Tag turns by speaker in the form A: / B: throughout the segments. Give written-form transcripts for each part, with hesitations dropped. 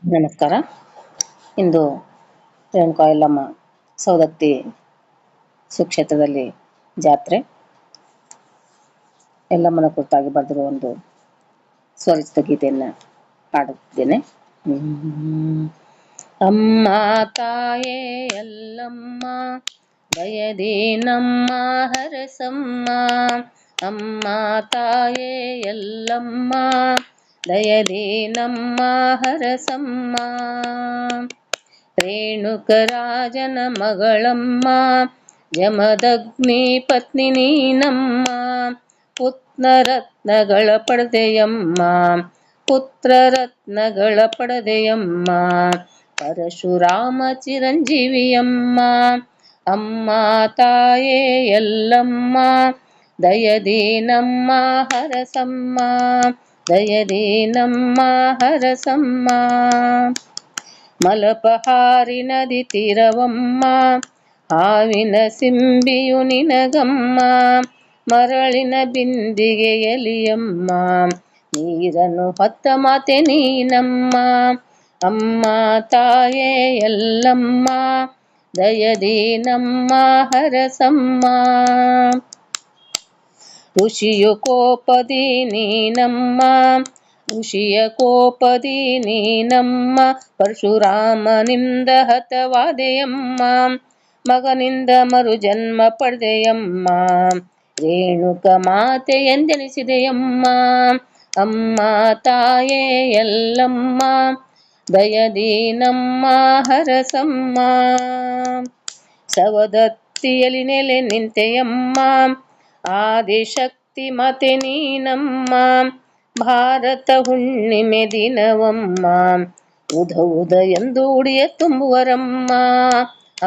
A: ನಮಸ್ಕಾರ. ಇಂದು ರೇಣುಕಾ ಯಲ್ಲಮ್ಮ ಸೌದತ್ತಿ ಸುಕ್ಷೇತ್ರದಲ್ಲಿ ಜಾತ್ರೆ. ಯಲ್ಲಮ್ಮನ ಕುರಿತಾಗಿ ಬರೆದಿರುವ ಒಂದು ಸ್ವರಚಿತ ಗೀತೆಯನ್ನು ಹಾಡುತ್ತಿದ್ದೇನೆ. ಅಮ್ಮ ತಾಯೇ ಯಲ್ಲಮ್ಮ ದಯದಿ ನಮ್ಮ ಹರಸಮ್ಮ. ಅಮ್ಮ ತಾಯೇ ಯಲ್ಲಮ್ಮ ದಯದಿ ನಮ್ಮ ಹರಸಮ್ಮ. ರೇಣುಕರಾಜನ ಮಗಳಮ್ಮ ಜಮದಗ್ನಿ ಪತ್ನಿ ನೀನಮ್ಮ. ಪುತ್ರರತ್ನಗಳ ಪಡೆದೆಯಮ್ಮ ಪುತ್ರರತ್ನಗಳ ಪಡೆದೆಯಮ್ಮ. ಪರಶುರಾಮ ಚಿರಂಜೀವಿಯಮ್ಮ. ಅಮ್ಮ ತಾಯೇ ಯಲ್ಲಮ್ಮ ದಯದಿ ನಮ್ಮ ಹರಸಮ್ಮ. ದಯದಿ ನಮ್ಮ ಹರಸಮ್ಮ. ಮಲಪಹಾರಿ ನದಿ ತೀರವಮ್ಮ ಹಾವಿನ ಸಿಂಬಿಯು ನಿನಗಮ್ಮ. ಮರಳಿನ ಬಿಂದಿಗೆ ಎಲಿಯಮ್ಮ ನೀರನ್ನು ಹೊತ್ತ ಮಾತೆ ನೀನಮ್ಮ. ಅಮ್ಮ ತಾಯೇ ಯಲ್ಲಮ್ಮ ದಯದಿ ನಮ್ಮ ಹರಸಮ್ಮ. ಋಷಿಯು ಕೋಪದಿ ನೀನಮ್ಮ ಋಷಿಯ ಕೋಪದಿ ನೀನಮ್ಮ. ಪರಶುರಾಮನಿಂದ ಹತವಾದೆಯಮ್ಮ ಮಗನಿಂದ ಮರು ಜನ್ಮ ಪಡೆದೆಯಮ್ಮ. ರೇಣುಕ ಮಾತೆ ಎಂದೆನಿಸಿದೆಯಮ್ಮ. ಅಮ್ಮ ತಾಯೇ ಯಲ್ಲಮ್ಮ ದಯದಿ ನಮ್ಮ ಹರಸಮ್ಮ. ಸವದತ್ತಿಯಲ್ಲಿ ನೆಲೆ ನಿಂತೆಯಮ್ಮ ಆದಿಶಕ್ತಿ ಮಾತೆ ನೀನಮ್ಮ. ಭಾರತ ಹುಣ್ಣಿಮೆ ದಿನವಮ್ಮ ಉದ ಉದ ಎಂದು ಉಡಿಯ ತುಂಬುವರಮ್ಮ.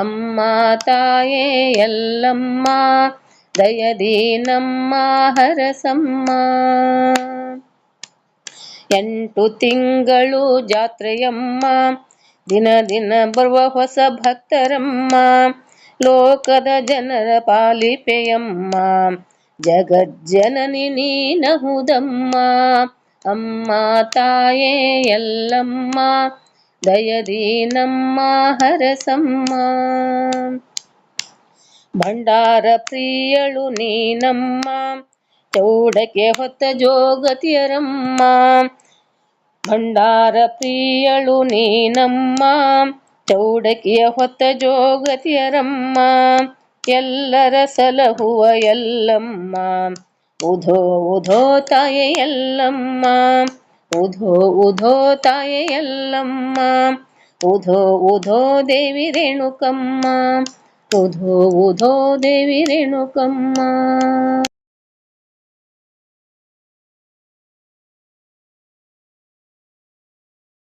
A: ಅಮ್ಮ ತಾಯೇ ಯಲ್ಲಮ್ಮ ದಯದಿ ನಮ್ಮ ಹರಸಮ್ಮ. 8 ತಿಂಗಳು ಜಾತ್ರೆಯಮ್ಮ ದಿನ ದಿನ ಬರುವ ಹೊಸ ಭಕ್ತರಮ್ಮ. ಲೋಕದ ಜನರ ಪಾಲಿಪೆಯಮ್ಮ ಜಗಜ್ಜನನಿ ನೀನಹುದಮ್ಮ. ಅಮ್ಮ ತಾಯೇ ಯಲ್ಲಮ್ಮ ದಯದಿ ನಮ್ಮ ಹರಸಮ್ಮ. ಭಂಡಾರ ಪ್ರಿಯಳು ನೀನಮ್ಮ ಚೌಡಕ್ಕೆ ಹೊತ್ತ ಜೋಗತಿಯರಮ್ಮ. ಭಂಡಾರ ಪ್ರಿಯಳು ನೀನಮ್ಮ ಚೌಡಕಿಯ ಹೊತ್ತ ಜೋಗತಿಯರಮ್ಮ. ಎಲ್ಲರ ಸಲಹುವ ಯಲ್ಲಮ್ಮ ಉಧೋ ಉಧೋ ತಾಯೇ ಯಲ್ಲಮ್ಮ. ಉಧೋ ಉಧೋ ತಾಯೇ ಯಲ್ಲಮ್ಮ. ಉಧೋ ಉಧೋ ದೇವಿ ರೇಣುಕಮ್ಮ. ಉಧೋ ಉಧೋ ದೇವಿ ರೇಣುಕಮ್ಮ.